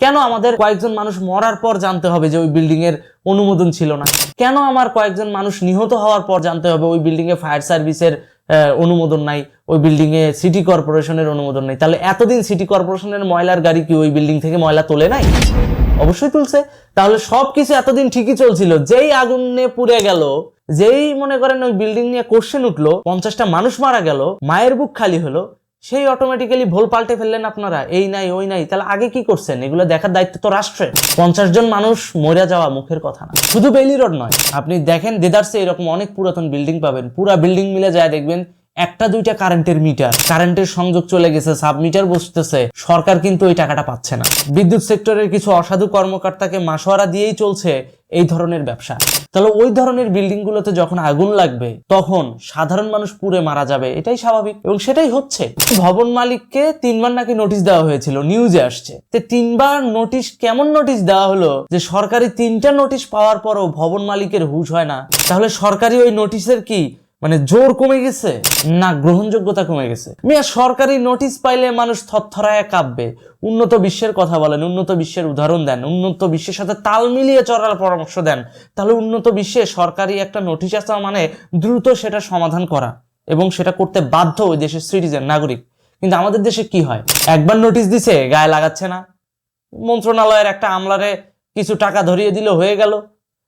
কেন আমাদের কয়েকজন মানুষ মরার পর জানতে হবে যে ওই বিল্ডিং এর অনুমোদন ছিল না? কেন আমার কয়েকজন মানুষ নিহত হওয়ার পর জানতে হবে ওই বিল্ডিং এ ফায়ার সার্ভিসের অনুমোদন নাই, ওই বিল্ডিং এ সিটি কর্পোরেশনের অনুমোদন নাই? তাহলে এতদিন সিটি কর্পোরেশনের ময়লার গাড়ি কি ওই বিল্ডিং থেকে ময়লা তোলে নাই? অবশ্যই তুলছে। তাহলে সবকিছু এতদিন ঠিকই চলছিল, যেই আগুনে পুড়ে গেল, যেই মনে করেন ওই বিল্ডিং নিয়ে কোশ্চেন উঠলো, 50টা মানুষ মারা গেল, মায়ের বুক খালি হলো, সেই অটোমেটিক্যালি ভুল পাল্টে ফেললেন আপনারা, এই নাই ওই নাই। তাহলে আগে কি করছেন? এগুলো দেখার দায়িত্ব তো রাষ্ট্রের। 50 জন মানুষ মরে যাওয়া মুখের কথা না। শুধু বেইলি রোড নয়, আপনি দেখেন দেদারসে এরকম অনেক পুরাতন বিল্ডিং পাবেন, পুরা বিল্ডিং মিলে যায় দেখবেন একটা দুইটা কারেন্টের মিটার, কারেন্টের সংযোগ চলে গেছে, সাব মিটার বসতেছে, সরকার কিন্তু ওই টাকাটা পাচ্ছে না। বিদ্যুৎ সেক্টরের কিছু অসাধু কর্মকর্তাকে মাসোয়ারা দিয়েই চলছে এই ধরনের ব্যবসা। তাহলে ওই ধরনের বিল্ডিং গুলোতে যখন আগুন লাগবে তখন সাধারণ মানুষ পুড়ে মারা যাবে, এটাই স্বাভাবিক এবং সেটাই হচ্ছে। ভবন মালিককে 3বার নাকি নোটিশ দেওয়া হয়েছিল, নিউজে আসছে। 3বার নোটিশ, কেমন নোটিশ দেওয়া হলো যে সরকারি 3টা নোটিশ পাওয়ার পরও ভবন মালিকের হুঁশ হয় না? তাহলে সরকারি ওই নোটিশের কি মানে জোর কমে গেছে না গ্রহণযোগ্যতা কমে গেছে? মিয়া, সরকারি নোটিশ পাইলে মানুষ থরথরায় কাঁপবে। উন্নত বিশ্বের কথা বলেন, উন্নত বিশ্বের উদাহরণ দেন, উন্নত বিশ্বের সাথে তাল মিলিয়ে চলার পরামর্শ দেন। তাহলে উন্নত বিশ্বে সরকারি একটা নোটিশ আসা মানে দ্রুত সেটা সমাধান করা এবং সেটা করতে বাধ্য ওই দেশের সিটিজেন, নাগরিক। কিন্তু আমাদের দেশে কি হয়? একবার নোটিশ দিছে, গায়ে লাগাচ্ছে না, মন্ত্রণালয়ের একটা আমলারে কিছু টাকা ধরিয়ে দিল, হয়ে গেল।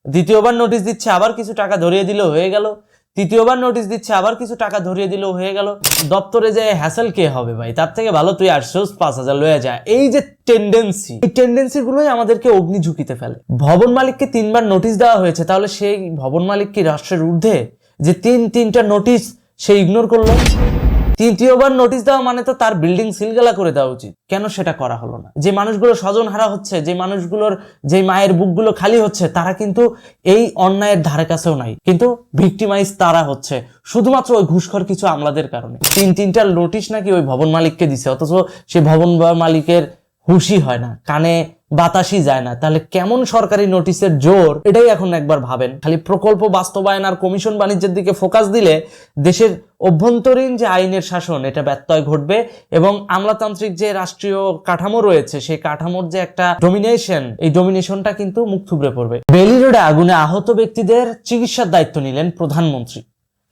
দ্বিতীয়বার নোটিশ দিচ্ছে, আবার কিছু টাকা ধরিয়ে দিল, হয়ে গেল। তৃতীয়বার নোটিশ দিচ্ছে, আবার কিছু টাকা ধরিয়ে দিল, হয়ে গেল। দপ্তরে যে হ্যাসেল কে হবে ভাই? তার থেকে ভালো তুই 800-5,000 লয়ে যায়। এই যে টেন্ডেন্সি, এই টেন্ডেন্সি গুলোই আমাদেরকে অগ্নি ঝুঁকিতে ফেলে। ভবন মালিককে 3বার নোটিশ দেওয়া হয়েছে, তাহলে সেই ভবন মালিক কি রাষ্ট্রের ঊর্ধ্বে যে তিনটা নোটিশ সে ইগনোর করলো? তৃতীয়বার নোটিশ দেওয়া মানে তো তার বিল্ডিং সিলগালা করে দেওয়া উচিত। কেন সেটা করা হলো না? যে মানুষগুলো স্বজন হারা হচ্ছে, যে মানুষগুলোর যে মায়ের বুকগুলো খালি হচ্ছে, তারা কিন্তু এই অন্যায়ের ধারে কাছেও নাই, কিন্তু ভিক্টিমাইজ তারা হচ্ছে শুধুমাত্র ওই ঘুষখোর কিছু আমলাদের কারণে। তিনটা নোটিশ নাকি ওই ভবন মালিককে দিছে, অথচ সে ভবন মালিকের হুশই হয় না, কানে বাতাসই যায় না। তাহলে কেমন সরকারি নোটিশের জোর, এটাই এখন একবার ভাবেন। খালি প্রকল্প বাস্তবায়ন আর কমিশন বাণিজ্যের দিকে ফোকাস দিলে দেশের অভ্যন্তরীণ যে আইনের শাসন, এটা ব্যত্যয় ঘটবে এবং আমলাতান্ত্রিক যে রাষ্ট্রীয় কাঠামো রয়েছে, সেই কাঠামোর যে একটা ডমিনেশন, এই ডমিনেশনটা কিন্তু মুখ থুবড়ে পড়বে। বেইলি রোডে আগুনে আহত ব্যক্তিদের চিকিৎসার দায়িত্ব নিলেন প্রধানমন্ত্রী।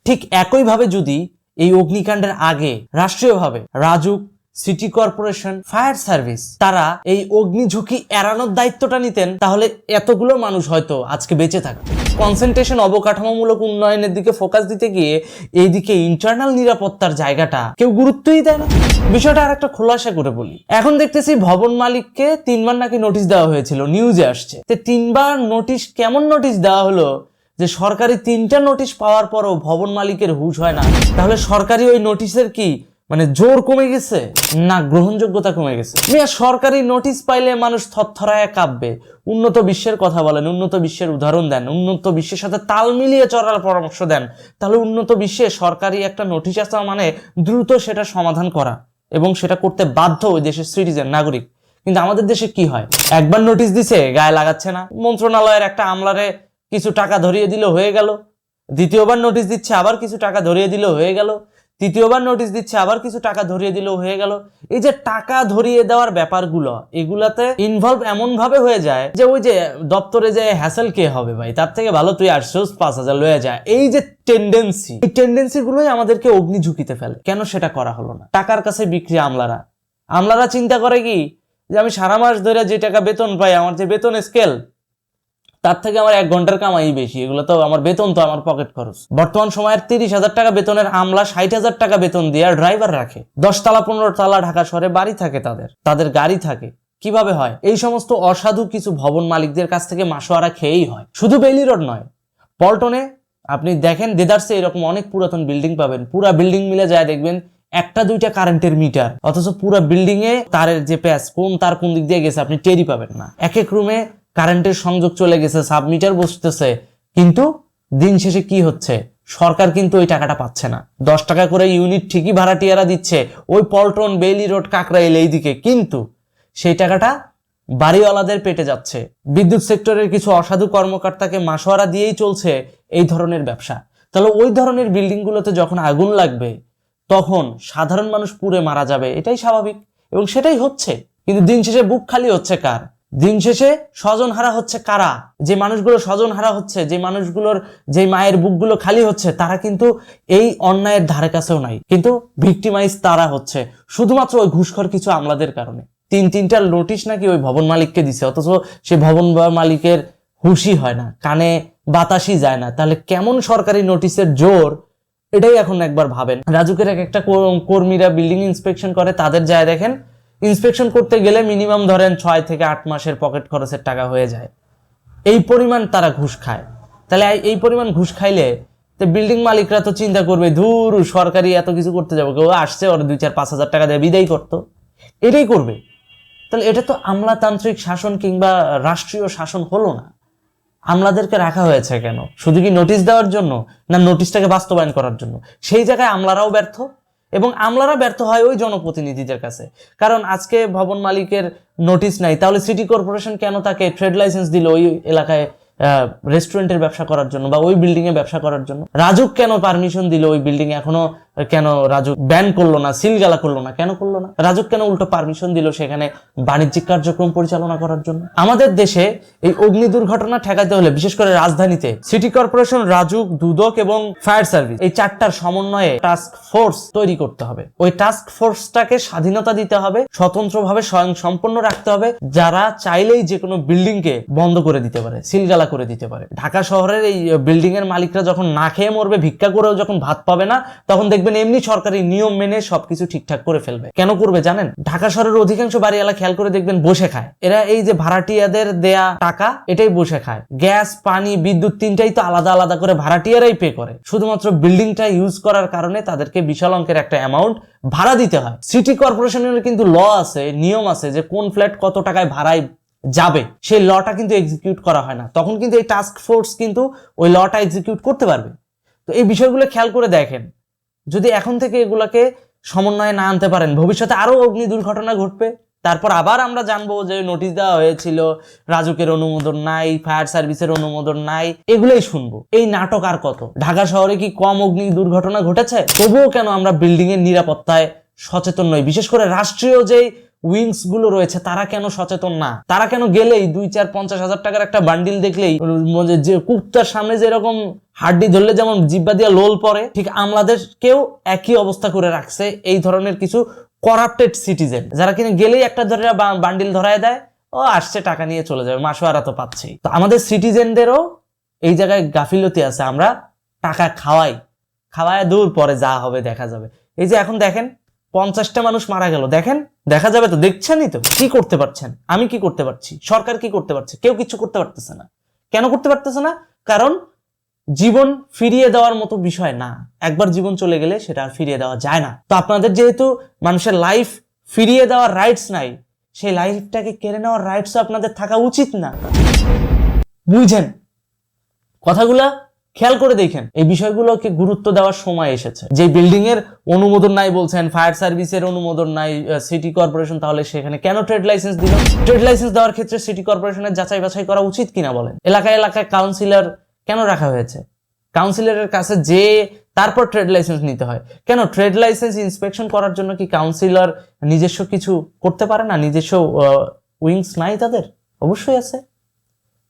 ঠিক একইভাবে যদি এই অগ্নিকাণ্ডের আগে রাষ্ট্রীয়ভাবে RAJUK, city corporation, fire service তারা এই অগ্নি ঝুঁকি এড়ানোর দায়িত্বটা নিতেন, তাহলে এতগুলো মানুষ হয়তো আজকে বেঁচে থাকতো। কনসেন্ট্রেশন অবকাঠামোমূলক উন্নয়নের দিকে ফোকাস দিতে গিয়ে এইদিকে ইন্টারনাল নিরাপত্তার জায়গাটা কেউ গুরুত্বই দেয় না। বিষয়টা আর একটা খোলাসা করে বলি। এখন দেখতেছি ভবন মালিককে 3বার নাকি নোটিশ দেওয়া হয়েছিল, নিউজে আসছে। 3বার নোটিশ, কেমন নোটিশ দেওয়া হলো যে সরকারি 3টা নোটিশ পাওয়ার পরও ভবন মালিকের হুঁশ হয় না? তাহলে সরকারি ওই নোটিশের কি মানে জোর কমে গেছে না গ্রহণযোগ্যতা কমে গেছে? মিয়া, সরকারি নোটিশ পাইলে মানুষ থরথরায় কাঁপবে। উন্নত বিশ্বের কথা বলেন, উন্নত বিশ্বের উদাহরণ দেন, উন্নত বিশ্বের সাথে তাল মিলিয়ে চলার পরামর্শ দেন। তাহলে উন্নত বিশ্বে সরকারি একটা নোটিশ আসা মানে দ্রুত সেটা সমাধান করা এবং সেটা করতে বাধ্য ওই দেশের সিটিজেন, নাগরিক। কিন্তু আমাদের দেশে কি হয়? একবার নোটিশ দিছে, গায়ে লাগাচ্ছে না, মন্ত্রণালয়ের একটা আমলারে কিছু টাকা ধরিয়ে দিল, হয়ে গেল। দ্বিতীয়বার নোটিশ দিচ্ছে, আবার কিছু টাকা ধরিয়ে দিল, হয়ে গেল। তৃতীয়বার নোটিশ দিচ্ছে, আবার কিছু টাকা ধরিয়ে দিল, হয়ে গেল। এই যে টাকা ধরিয়ে দেওয়ার ব্যাপারগুলো, এগুলাতে ইনভলভ এমন ভাবে হয়ে যায় যে ওই যে দপ্তরে যে হ্যাসেল কে হবে ভাই? তার থেকে ভালো তুই 800-5,000 লয়ে যায়। এই যে টেন্ডেন্সি, এই টেন্ডেন্সি গুলোই আমাদেরকে অগ্নি ঝুঁকিতে ফেলে। কেন সেটা করা হলো না? টাকার কাছে বিক্রি। আমলারা চিন্তা করে কি যে আমি সারা মাস ধরে যে টাকা বেতন পাই, আমার যে বেতন স্কেল, তার থেকে আমার 1 ঘন্টার কামাই বেশি। এগুলো তো আমার বেতন, তো আমার পকেট খরচ। বর্তমান সময়ের 30,000 টাকা বেতনের আমলা 60,000 টাকা বেতন দিয়ে ড্রাইভার রাখে। 10 তালা 15 তালা ঢাকা শহরে বাড়ি থাকে, তাদের গাড়ি থাকে। কিভাবে হয়? এই সমস্ত অসাধু কিছু ভবন মালিকদের কাছ থেকে মাসোয়ারা খেয়েই হয়। শুধু বেইলি রোড নয়, পল্টনে আপনি দেখেন দেদারসে এরকম অনেক পুরাতন বিল্ডিং পাবেন, পুরা বিল্ডিং মিলে যায় দেখবেন একটা দুইটা কারেন্টের মিটার, অথচ পুরো বিল্ডিং এ তারের যে প্যাচ, কোন তার কোন দিক দিয়ে গেছে আপনি টেরই পাবেন না। এক এক রুমে কারেন্টের সংযোগ চলে গেছে, সাব মিটার বসতেছে, কিন্তু দিন শেষে কি হচ্ছে? সরকার কিন্তু ওই টাকাটা পাচ্ছে না। 10 টাকা করে ইউনিট ঠিকই ভাড়াটিয়ারা দিচ্ছে ওই পল্টন, বেইলি রোড, কাকরাইল এইদিকে, কিন্তু সেই টাকাটা বাড়িওয়ালাদের পেটে যাচ্ছে। বিদ্যুৎ সেক্টরের কিছু অসাধু কর্মকর্তাকে মাসোয়ারা দিয়েই চলছে এই ধরনের ব্যবসা। তাহলে ওই ধরনের বিল্ডিং গুলোতে যখন আগুন লাগবে তখন সাধারণ মানুষ পুড়ে মারা যাবে, এটাই স্বাভাবিক এবং সেটাই হচ্ছে। কিন্তু দিন শেষে বুক খালি হচ্ছে কার? দিন শেষে স্বজন হারা হচ্ছে কারা? যে মানুষগুলো স্বজন হারা হচ্ছে, যে মানুষগুলোর যে মায়ের বুকগুলো খালি হচ্ছে, তারা কিন্তু এই অন্যায়ের ধারে কাছেও নাই, কিন্তু ভিক্টিমাইজ তারা হচ্ছে শুধুমাত্র ওই ঘুষখোর কিছু আমলাদের কারণে। তিনটা নোটিশ নাকি ওই ভবন মালিককে দিছে, অথচ সে ভবন মালিকের হুঁশই হয় না, কানে বাতাসই যায় না। তাহলে কেমন সরকারি নোটিশের জোর, এটাই এখন একবার ভাবেন। রাজুকের একটা কর্মীরা বিল্ডিং ইন্সপেকশন করে, তাদের যায় দেখেন ইন্সপেকশন করতে গেলে মিনিমাম ধরেন 6 থেকে 8 মাসের পকেট খরচের টাকা হয়ে যায়। এই পরিমাণ তারা ঘুষ খায়। তাহলে এই পরিমাণ ঘুষ খাইলে তো বিল্ডিং মালিকরা তো চিন্তা করবে, ধুর সরকারি এত কিছু করতে যাবো, কেউ আসছে ওর 2-4-5 হাজার টাকা দিয়ে বিদায় করতো, এটাই করবে। তাহলে এটা তো আমলাতান্ত্রিক শাসন কিংবা রাষ্ট্রীয় শাসন হলো না। আমলাদেরকে রাখা হয়েছে কেন? শুধু কি নোটিশ দেওয়ার জন্য, না নোটিশটাকে বাস্তবায়ন করার জন্য? সেই জায়গায় আমলারাও ব্যর্থ, এবং আমলারা ব্যর্থ হয় ওই জনপ্রতিনিধিদের কাছে। কারণ আজকে ভবন মালিকের নোটিশ নাই, তাহলে সিটি কর্পোরেশন কেন তাকে ট্রেড লাইসেন্স দিল ওই এলাকায় রেস্টুরেন্টের ব্যবসা করার জন্য বা ওই বিল্ডিং এ ব্যবসা করার জন্য? রাজুক কেন পারমিশন দিল ওই বিল্ডিং এ? এখনো কেন রাজুক ব্যান করলো না, সিলগালা করলো না? কেন করলো না? রাজুক কেন উল্টো পারমিশন দিল সেখানে বাণিজ্যিক কার্যক্রম পরিচালনা করার জন্য? আমাদের দেশে এই অগ্নি দুর্ঘটনা ঠেকাতে হলে, বিশেষ করে রাজধানীতে, সিটি কর্পোরেশন, রাজুক, দুদক এবং ফায়ার সার্ভিস, এই 4টার সমন্বয়ে টাস্ক ফোর্স তৈরি করতে হবে। ওই টাস্ক ফোর্সটাকে স্বাধীনতা দিতে হবে, স্বতন্ত্রভাবে স্বয়ং সম্পন্ন রাখতে হবে, যারা চাইলেই যে কোনো বিল্ডিং কে বন্ধ করে দিতে পারে, সিলগালা করে দিতে পারে। ঢাকা শহরের এই বিল্ডিং এর মালিকরা যখন না খেয়ে মরবে, ভিক্ষা করেও যখন ভাত পাবে না, তখন দেখবেন এমনি সরকারি নিয়ম মেনে সবকিছু ঠিকঠাক করে ফেলবে। কেন করবে জানেন? ঢাকা শহরের অধিকাংশ বাড়িওয়ালা খেয়াল করে দেখবেন বসে খায়। এরা এই যে ভাড়াটিয়াদের দেয়া টাকা, এটাই বসে খায়। গ্যাস, পানি, বিদ্যুৎ তিনটাই তো আলাদা আলাদা করে ভাড়াটিয়ারাই পে করে। শুধুমাত্র বিল্ডিংটা ইউজ করার কারণে তাদেরকে বিশাল অঙ্কের একটা অ্যামাউন্ট ভাড়া দিতে হয়। সিটি কর্পোরেশনের কিন্তু ল আছে, নিয়ম আছে যে কোন ফ্ল্যাট কত টাকায় ভাড়ায় যাবে, সেই লটা কিন্তু এক্সিকিউট করা হয় না। তখন কিন্তু এই টাস্ক ফোর্স কিন্তু ওই লটা এক্সিকিউট করতে পারবে। তো এই বিষয়গুলো খেয়াল করে দেখেন, যদি এখন থেকে এগুলাকে সমন্বয়ে না আনতে পারেন, ভবিষ্যতে আরো অগ্নি দুর্ঘটনা ঘটবে। তারপর আবার আমরা জানবো যে নোটিশ দেওয়া হয়েছিল, রাজুকের অনুমোদন নাই, ফায়ার সার্ভিসের অনুমোদন নাই, এগুলোই শুনবো। এই নাটক আর কত? ঢাকা শহরে কি কম অগ্নি দুর্ঘটনা ঘটেছে? তবুও কেন আমরা বিল্ডিং এর নিরাপত্তায় সচেতন নই? বিশেষ করে রাষ্ট্রীয় যে উইংস গুলো রয়েছে, তারা কেন সচেতন না? তারা কেন গেলেই 2-4-50 হাজার টাকার একটা বান্ডিল দেখলেই, যে কুত্তার সামনে যেরকম হাড্ডি ধরলে যেমন জিব্বা দিয়ে লোল পড়ে, ঠিক আমলাদেরকেও একই অবস্থা করে রাখছে এই ধরনের কিছু করাপ্টেড সিটিজেন, যারা কিনা গেলেই একটা ধরে বান্ডিল ধরায় দেয়, ও আসছে টাকা নিয়ে চলে যাবে, মাসোয়ারা তো পাচ্ছেই। তো আমাদের সিটিজেনদেরও এই জায়গায় গাফিলতি আছে। আমরা টাকা খাওয়ায় দূর, পরে যা হবে দেখা যাবে। এই যে এখন দেখেন 50টা মানুষ মারা গেল, দেখেন, দেখা যাবে তো, দেখছেনই তো। কি করতে পারছেন? আমি কি করতে পারছি? সরকার কি করতে পারছে? কেউ কিছু করতে পারতেছে না। কেন করতে পারতেছে না? কারণ জীবন ফিরিয়ে দেওয়ার মতো বিষয় না। একবার জীবন চলে গেলে সেটা আর ফিরিয়ে দেওয়া যায় না। তো আপনাদের যেহেতু মানুষের লাইফ ফিরিয়ে দেওয়ার রাইটস নাই, সেই লাইফটাকে কেড়ে নেওয়ার রাইটস আপনাদের থাকা উচিত না। বুঝছেন কথাগুলা? খেয়াল করে দেখেন, এই বিষয়গুলোকে গুরুত্ব দেওয়ার সময় এসেছে। যে বিল্ডিং এর অনুমোদন নাই বলছেন, ফায়ার সার্ভিসের অনুমোদন নাই সিটি কর্পোরেশন, তাহলে সেখানে কেন ট্রেড লাইসেন্স দিল? ট্রেড লাইসেন্স দেওয়ার ক্ষেত্রে সিটি কর্পোরেশনের যাচাই বাছাই করা উচিত কিনা বলেন? এলাকায় এলাকায় কাউন্সিলর কেন রাখা হয়েছে? কাউন্সিলরের কাছে যে তারপর ট্রেড লাইসেন্স নিতে হয় কেন? ট্রেড লাইসেন্স ইন্সপেকশন করার জন্য কি কাউন্সিলর নিজস্ব কিছু করতে পারে না? নিজস্ব উইংস নাই তাদের? অবশ্যই আছে।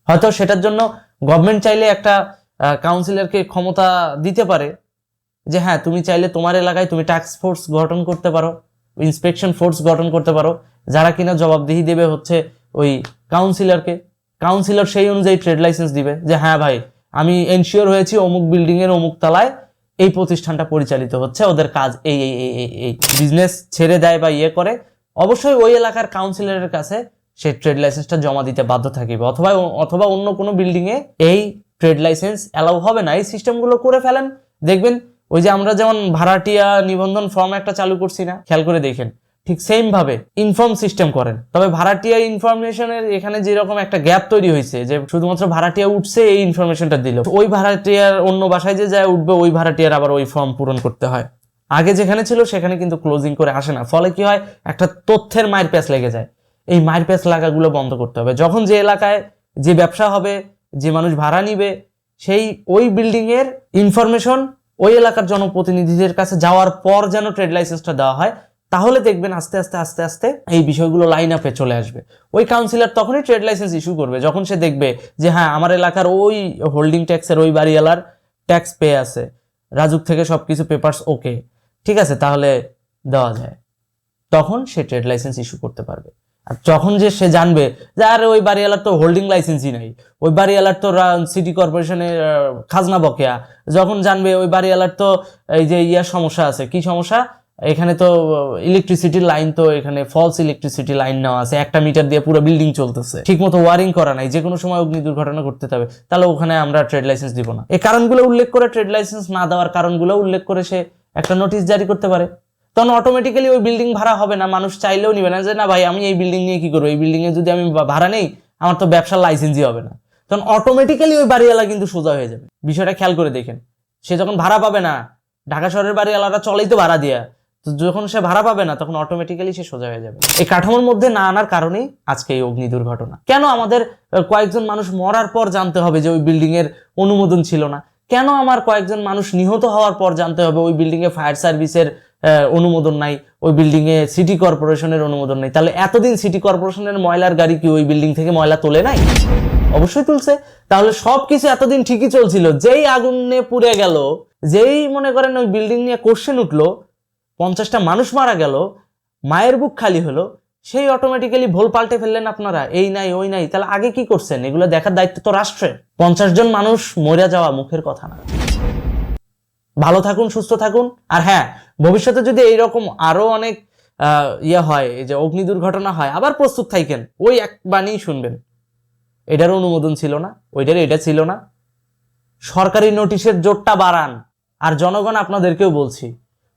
হয়তো সেটার জন্য গভর্নমেন্ট চাইলে একটা কাউন্সিলরকে ক্ষমতা দিতে পারে যে হ্যাঁ, তুমি চাইলে তোমার এলাকায় তুমি টাস্ক ফোর্স গঠন করতে পারো, ইন্সপেকশন ফোর্স গঠন করতে পারো, যারা কিনা জবাবদিহি দেবে হচ্ছে ওই কাউন্সিলরকে। কাউন্সিলর সেই অনুযায়ী ট্রেড লাইসেন্স দিবে যে হ্যাঁ ভাই, আমি এনশিওর হয়েছি অমুক বিল্ডিং এর অমুক তলায় এই প্রতিষ্ঠানটা পরিচালিত হচ্ছে, ওদের কাজ এই এই এই এই বিজনেস ছেড়ে দেয় বা ইয়ে করে, অবশ্যই ওই এলাকার কাউন্সিলরের কাছে সেই ট্রেড লাইসেন্সটা জমা দিতে বাধ্য থাকিবে। অথবা অন্য কোনো বিল্ডিং এ এই ট্রেড লাইসেন্স অ্যালাউ হবে না। এই সিস্টেমগুলো করে ফেলেন, দেখবেন ওই যে আমরা যেমন ভাড়াটিয়া নিবন্ধন ফর্ম একটা চালু করছি না, খেয়াল করে দেখেন, ঠিক সেম ভাবে ইনফর্ম সিস্টেম করেন। তবে ভাড়াটিয়া ইনফরমেশনের এখানে যেরকম একটা গ্যাপ তৈরি হয়েছে যে শুধুমাত্র ভাড়াটিয়া উঠছে এই ইনফরমেশনটা দিল, ওই ভাড়াটিয়ার অন্য বাসায় যে যায় উঠবে ওই ভাড়াটিয়ার আবার ওই ফর্ম পূরণ করতে হয়। আগে যেখানে ছিল সেখানে কিন্তু ক্লোজিং করে আসে না। ফলে কি হয়, একটা তথ্যের মায়ের প্যাচ লেগে যায়। এই মায়ের প্যাচ লাগাগুলো বন্ধ করতে হবে। যখন যে এলাকায় যে ব্যবসা হবে, যে মানুষ ভাড়া নিবে, সেই ওই বিল্ডিং এর ইনফরমেশন ওই এলাকার জনপ্রতিনিধিদের কাছে যাওয়ার পর যেন ট্রেড লাইসেন্সটা দেওয়া হয়, তাহলে দেখবেন আস্তে আস্তে আস্তে আস্তে এই বিষয়গুলো লাইন আপে চলে আসবে। ওই কাউন্সিলর তখনই ট্রেড লাইসেন্স ইস্যু করবে যখন সে দেখবে যে হ্যাঁ আমার এলাকার ওই হোল্ডিং ট্যাক্সের ওই বাড়িওয়ালার ট্যাক্স পে আছে, রাজুক থেকে সবকিছু পেপারস ওকে, ঠিক আছে, তাহলে দেওয়া যায়, তখন সে ট্রেড লাইসেন্স ইস্যু করতে পারবে। আর যখন যে সে জানবে যে আরে ওই বাড়িওয়ালার তো হোল্ডিং লাইসেন্সই নাই, ওই বাড়িওয়ালার তো সিটি কর্পোরেশনের খাজনা বকেয়া, যখন জানবে ওই বাড়িওয়ালার তো এই যে সমস্যা আছে, কি সমস্যা, এখানে তো ইলেকট্রিসিটির লাইন তো এখানে ফলস ইলেকট্রিসিটি লাইন নেওয়া আছে, একটা মিটার দিয়ে পুরো বিল্ডিং চলতেছে, ঠিক মতো ওয়ারিং করা নাই, যে কোনো সময় অগ্নি দুর্ঘটনা ঘটতে হবে, তাহলে ওখানে আমরা ট্রেড লাইসেন্স দিব না। এই কারণগুলো উল্লেখ করে, ট্রেড লাইসেন্স না দেওয়ার কারণগুলো উল্লেখ করে সে একটা নোটিশ জারি করতে পারে। তখন অটোমেটিক্যালি ওই বিল্ডিং ভাড়া হবে না, মানুষ চাইলেও নিবে না যে না ভাই আমি এই বিল্ডিং নিয়ে কি করবো, এই বিল্ডিং এ যদি আমি ভাড়া নেই আমার তো ব্যবসার লাইসেন্সই হবে না। তখন অটোমেটিক্যালি ওই বাড়িওয়ালা কিন্তু সোজা হয়ে যাবে। বিষয়টা খেয়াল করে দেখেন, সে যখন ভাড়া পাবে না, ঢাকা শহরের বাড়িওয়ালারা চলেই তো ভাড়া দিয়া, তো যখন সে ভাড়া পাবে না তখন অটোমেটিক্যালি সে সোজা হয়ে যাবে। এই কাঠামোর মধ্যে না আনার কারণেই আজকে এই অগ্নি দুর্ঘটনা। কেন আমাদের কয়েকজন মানুষ মরার পর জানতে হবে যে ওই বিল্ডিং এর অনুমোদন ছিল না? কেন আমার কয়েকজন মানুষ নিহত হওয়ার পর জানতে হবে ওই বিল্ডিং এ ফায়ার সার্ভিসের অনুমোদন নাই, ওই বিল্ডিং এ সিটি কর্পোরেশনের অনুমোদন নাই? তাহলে এতদিন সিটি কর্পোরেশনের ময়লার গাড়ি কি ওই বিল্ডিং থেকে ময়লা তোলে নাই? অবশ্যই তুলছে। তাহলে সবকিছু এতদিন ঠিকই চলছিল, যেই আগুনে পুড়ে গেল, যেই মনে করেন ওই বিল্ডিং নিয়ে কোশ্চেন উঠলো, 50টা মানুষ মারা গেল, মায়ের বুক খালি হলো, সেই অটোমেটিক্যালি ভুল পাল্টে ফেললেন আপনারা, এই নাই ওই নাই। তাহলে আগে কি করছেন? এগুলো দেখার দায়িত্ব তো রাষ্ট্রের। 50 জন মানুষ মরে যাওয়া মুখের কথা না। ভালো থাকুন, সুস্থ থাকুন। আর হ্যাঁ, ভবিষ্যতে যদি এইরকম আরো অনেক হয়, এই যে অগ্নি দুর্ঘটনা হয়, আবার প্রস্তুত থাকেন, ওই এক বাণী শুনবেন, এটার অনুমোদন ছিল না, ওইটার এটা ছিল না। সরকারি নোটিশের জোরটা বাড়ান। আর জনগণ আপনাদেরকেও বলছি,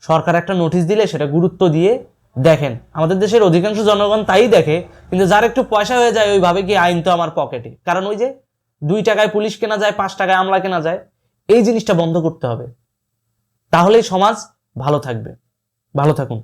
সরকার একটা নোটিশ দিলে সেটা গুরুত্ব দিয়ে দেখেন। আমাদের দেশের অধিকাংশ জনগণ তাই দেখে, কিন্তু যার একটু পয়সা হয়ে যায় ওইভাবে কি আইন তো আমার পকেটে, কারণ ওই যে 2 টাকায় পুলিশ কেনা যায়, 5 টাকায় আমলা কেনা যায়। এই জিনিসটা বন্ধ করতে হবে, তাহলেই সমাজ ভালো থাকবে। ভালো থাকুন।